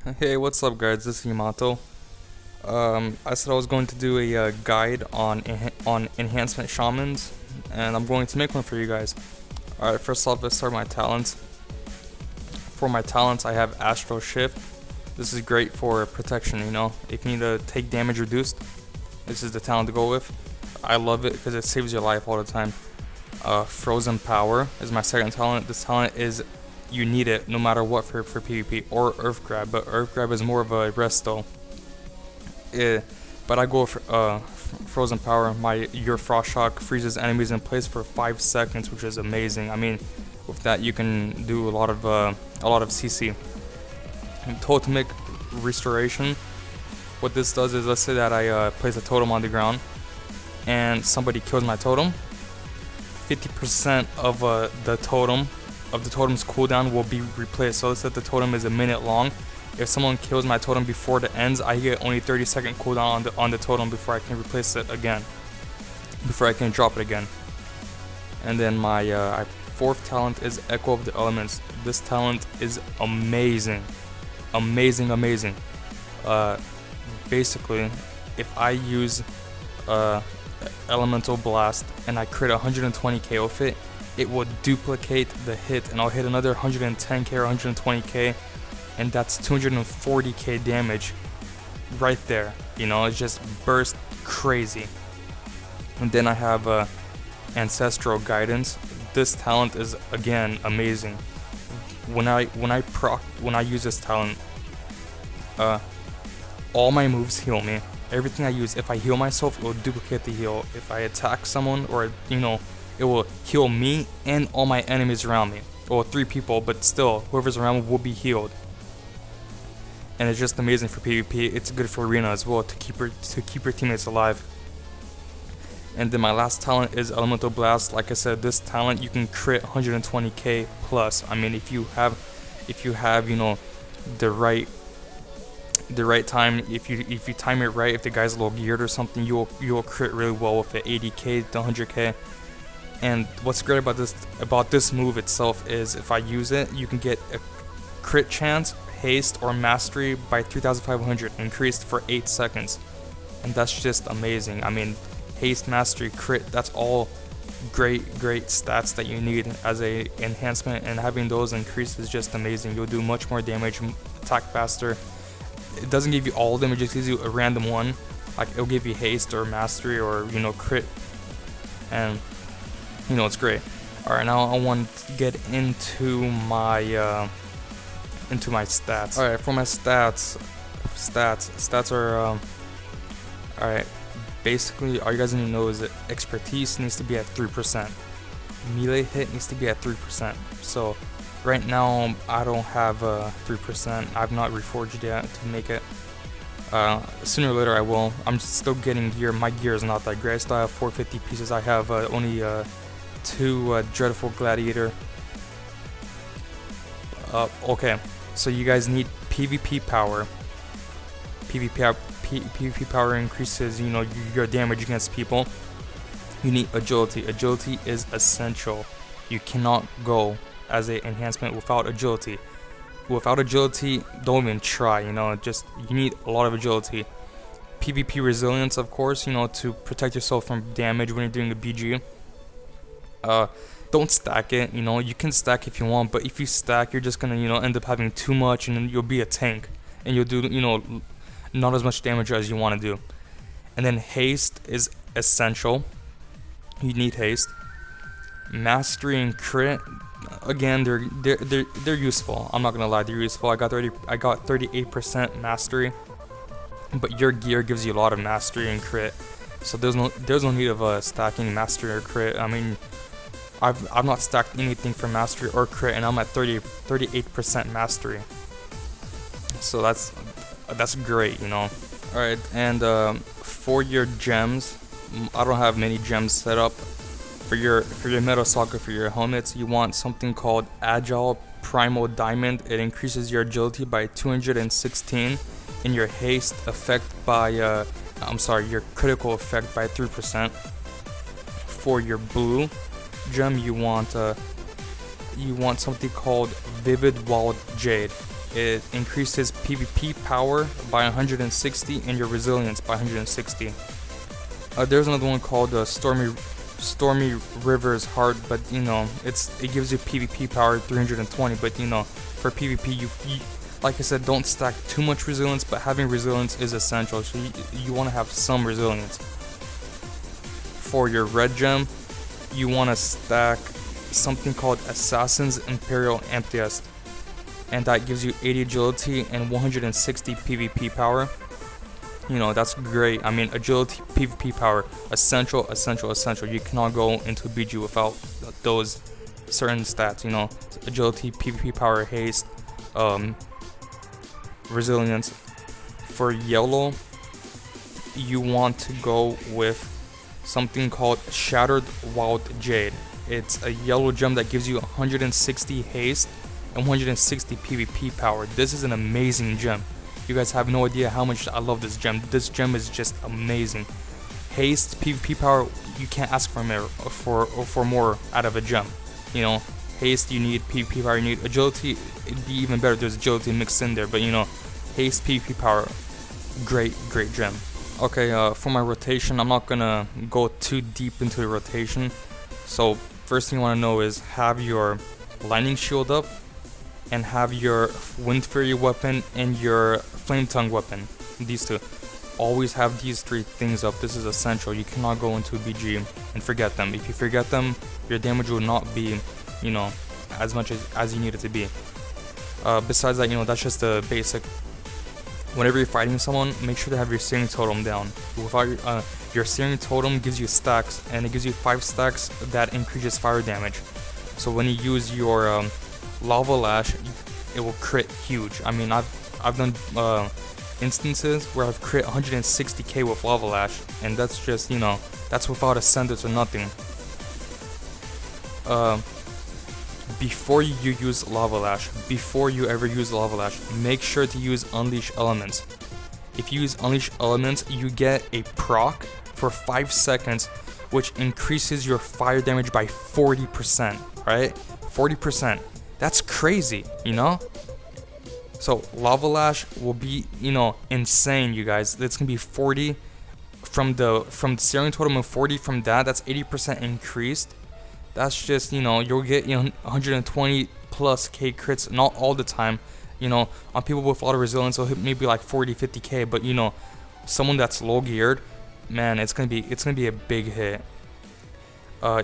Hey, what's up, guys? This is Yamato. I said I was going to do a guide on enhancement shamans, and I'm going to make one for you guys. Alright, first off, let's start my talents. For my talents, I have Astral Shift. This is great for protection, if you need to take damage reduced, this is the talent to go with. I love it because it saves your life all the time. Frozen Power is my second talent. This talent is, you need it no matter what for PvP, or Earth Grab, but Earth Grab is more of a resto. But I go for Frozen Power. Your Frost Shock freezes enemies in place for 5 seconds, which is amazing. I mean, with that you can do a lot of CC. And Totemic Restoration. What this does is, let's say that I place a totem on the ground and somebody kills my totem. 50% of the totem's cooldown will be replaced. So let's say the totem is a minute long. If someone kills my totem before the ends, I get only 30-second cooldown on the totem before I can replace it again, before I can drop it again. And then my fourth talent is Echo of the Elements. This talent is amazing, amazing. Basically, if I use Elemental Blast and I crit 120k with it, it will duplicate the hit, and I'll hit another 110k or 120k, and that's 240k damage right there. It just burst crazy. And then I have Ancestral Guidance. This talent is again amazing. When I use this talent, all my moves heal me. Everything I use, if I heal myself, it will duplicate the heal. If I attack someone, or it will heal me and all my enemies around me. Well, 3 people, but still, whoever's around me will be healed. And it's just amazing for PvP. It's good for arena as well, to keep your teammates alive. And then my last talent is Elemental Blast. Like I said, this talent you can crit 120k plus. I mean, if you have the right time, if you time it right, if the guy's a little geared or something, you'll crit really well with it, 80k to 100k. And what's great about this move itself is, if I use it, you can get a crit chance, haste, or mastery by 3500 increased for 8 seconds, and that's just amazing. I mean, haste, mastery, crit, that's all great stats that you need as a enhancement, and having those increased is just amazing. You'll do much more damage, attack faster. It doesn't give you all of them, it just gives you a random one. Like, it'll give you haste or mastery or crit, and it's great. Alright, now I want to get into my stats. Alright, for my stats are alright, basically all you guys need to know is that expertise needs to be at 3%. Melee hit needs to be at 3%. So right now I don't have 3%. I've not reforged yet to make it. Sooner or later I will. I'm still getting gear. My gear is not that great. I still have 450 pieces. I have only 2 Dreadful Gladiator. Okay, so you guys need PvP power. PvP power increases, your damage against people. You need agility. Agility is essential. You cannot go as an enhancement without agility. Without agility, don't even try. You need a lot of agility. PvP resilience, of course, to protect yourself from damage when you're doing a BG. Don't stack it. You can stack if you want, but if you stack, you're just gonna end up having too much, and then you'll be a tank, and you'll do not as much damage as you want to do. And then haste is essential. You need haste. Mastery and crit, again, they're useful. I'm not gonna lie, they're useful. I got 38% mastery, but your gear gives you a lot of mastery and crit, so there's no need of stacking mastery or crit. I mean, I've not stacked anything for mastery or crit, and I'm at 38% mastery. So that's great, Alright, and for your gems, I don't have many gems set up. For your Metal Socket, for your helmets, you want something called Agile Primal Diamond. It increases your agility by 216, and your haste effect by your critical effect by 3%. For your blue gem, you want something called Vivid Wild Jade. it increases PvP power by 160 and your resilience by 160. There's another one called Stormy River's Heart, but you know, it gives you PvP power 320, but you know, for PvP you like I said, don't stack too much resilience, but having resilience is essential, so you want to have some resilience. For your red gem, you want to stack something called Assassin's Imperial Amethyst, and that gives you 80 agility and 160 PvP power. You know, that's great. I mean, agility, PvP power, essential. You cannot go into BG without those certain stats, you know. Agility, PvP power, haste, resilience. For yellow, you want to go with something called Shattered Wild Jade. It's a yellow gem that gives you 160 haste and 160 PvP power. This is an amazing gem. You guys have no idea how much I love this gem. This gem is just amazing. Haste, PvP power, you can't ask for more out of a gem. You know, haste you need, PvP power you need, agility, it'd be even better. There's agility mixed in there, but you know, haste, PvP power, great gem. Okay, for my rotation, I'm not gonna go too deep into the rotation. So first thing you want to know is have your lightning shield up, and have your Wind Fury weapon and your Flame Tongue weapon. These two. Always have these three things up. This is essential. You cannot go into a BG and forget them. If you forget them, your damage will not be, you know, as much as you need it to be. Besides that, you know, that's just the basic. Whenever you're fighting someone, make sure to have your Searing Totem down. Without your Searing Totem gives you stacks, and it gives you 5 stacks that increases fire damage. So when you use your Lava Lash, it will crit huge. I mean, I've done instances where I've crit 160k with Lava Lash, and that's just, you know, that's without Ascendance or nothing. Before you use Lava Lash, before you ever use Lava Lash, make sure to use Unleash Elements. If you use Unleash Elements, you get a proc for 5 seconds, which increases your fire damage by 40%, right? 40%. That's crazy, you know? So Lava Lash will be, you know, insane, you guys. It's gonna be 40 from the Searing Totem and 40 from that. That's 80% increased. That's just, you know, you'll get, you know, 120 plus K crits, not all the time. You know, on people with a lot of resilience, it'll hit maybe like 40, 50K. But you know, someone that's low geared, man, it's gonna be a big hit.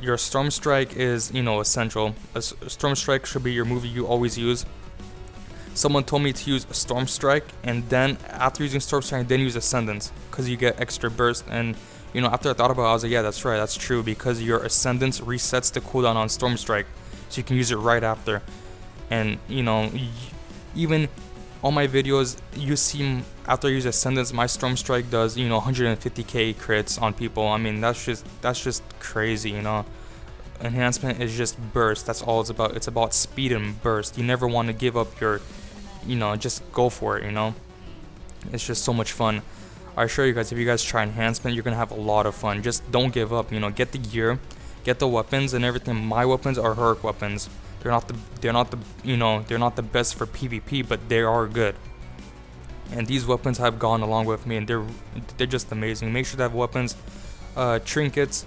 Your Storm Strike is, you know, essential. A Storm Strike should be your move you always use. Someone told me to use Storm Strike, and then after using Storm Strike, then use Ascendance, because you get extra burst. And you know, after I thought about it, I was like, yeah, that's right, that's true, because your Ascendance resets the cooldown on Storm Strike, so you can use it right after. And you know, even all my videos, you see after I use Ascendance, my Storm Strike does, you know, 150k crits on people. I mean, that's just crazy, you know. Enhancement is just burst. That's all it's about. It's about speed and burst. You never want to give up your, you know, just go for it, you know. It's just so much fun. I assure you guys, if you guys try Enhancement, you're gonna have a lot of fun. Just don't give up, you know. Get the gear, get the weapons and everything. My weapons are heroic weapons. They're not the best for PvP, but they are good. And these weapons have gone along with me, and they're just amazing. Make sure to have weapons, trinkets.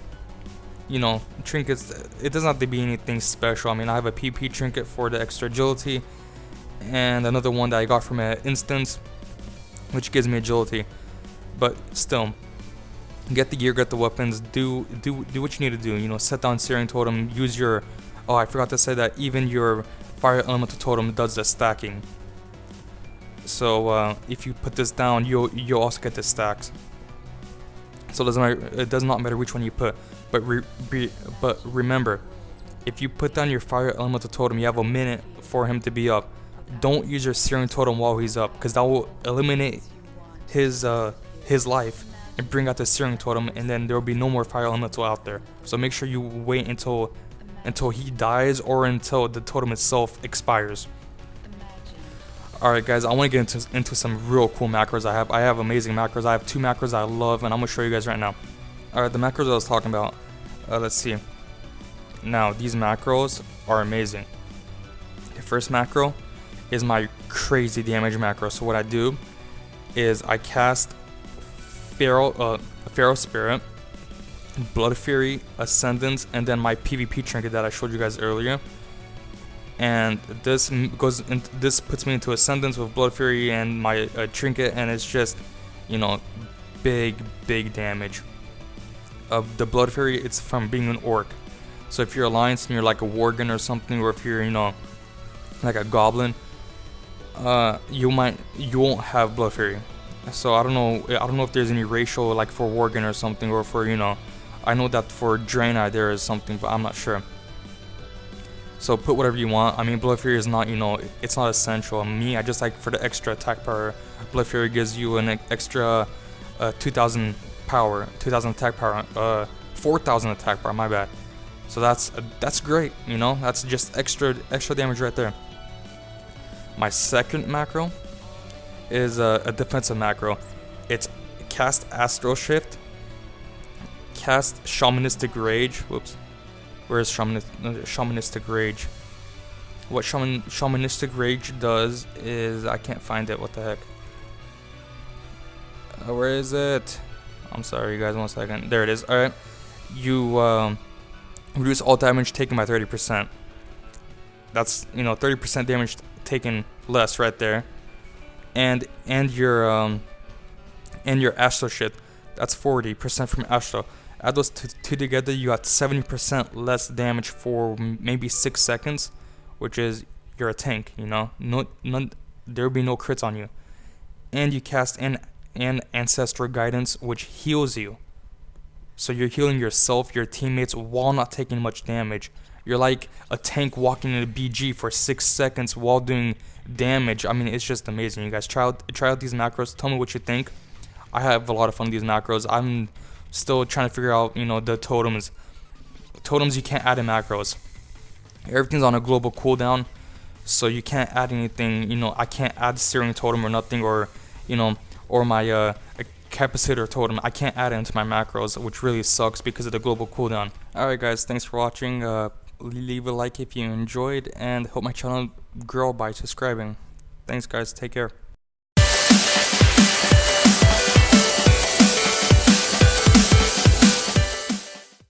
You know, trinkets, it doesn't have to be anything special. I mean, I have a PP trinket for the extra agility, and another one that I got from an instance, which gives me agility. But still, get the gear, get the weapons, do what you need to do. You know, set down Searing Totem, use your, oh, I forgot to say that even your Fire Elemental Totem does the stacking. So if you put this down, you'll also get the stacks. So it does not matter which one you put. But remember, if you put down your Fire Elemental Totem, you have a minute for him to be up. Don't use your Searing Totem while he's up, because that will eliminate his life and bring out the Searing Totem, and then there will be no more Fire Elemental out there. So make sure you wait until he dies, or until the totem itself expires. Alright guys, I want to get into some real cool macros I have. I have amazing macros. I have 2 macros I love, and I'm going to show you guys right now. Alright, the macros I was talking about. Let's see. Now, these macros are amazing. The first macro is my crazy damage macro. So what I do is I cast Feral Spirit, Blood Fury, Ascendance, and then my PvP trinket that I showed you guys earlier. And this puts me into Ascendance with Blood Fury and my trinket, and it's just, you know, big damage. The Blood Fury, it's from being an orc. So if you're Alliance and you're like a Worgen or something, or if you're, you know, like a Goblin, you won't have Blood Fury. So I don't know if there's any ratio like for Worgen or something, or for, you know, I know that for Draenei there is something, but I'm not sure. So put whatever you want. I mean, Blood Fury is not, you know, it's not essential. Me, I just like for the extra attack power. Blood Fury gives you an extra 2,000 power, 2,000 attack power, 4,000 attack power. My bad. So that's great. You know, that's just extra damage right there. My second macro is a defensive macro. It's cast Astral Shift, cast Shamanistic Rage. Whoops. Where is Shamanistic Rage? What Shamanistic Rage does is, I can't find it. What the heck? Where is it? I'm sorry, you guys. 1 second. There it is. All right. You reduce all damage taken by 30%. That's, you know, 30% damage taken less right there. And your Astral Shift, that's 40% from Astral. Add those two together, you got 70% less damage for maybe 6 seconds, which is, you're a tank, you know. There will be no crits on you. And you cast an Ancestral Guidance, which heals you. So you're healing yourself, your teammates, while not taking much damage. You're like a tank walking in a BG for 6 seconds while doing damage. I mean, it's just amazing. You guys try out these macros. Tell me what you think. I have a lot of fun with these macros. I'm still trying to figure out, you know, the totems. Totems you can't add in macros. Everything's on a global cooldown, so you can't add anything. You know, I can't add Searing Totem or nothing, or, you know, or my Capacitor Totem. I can't add it into my macros, which really sucks because of the global cooldown. Alright guys, thanks for watching. Leave a like if you enjoyed, and help my channel grow by subscribing. Thanks guys, take care.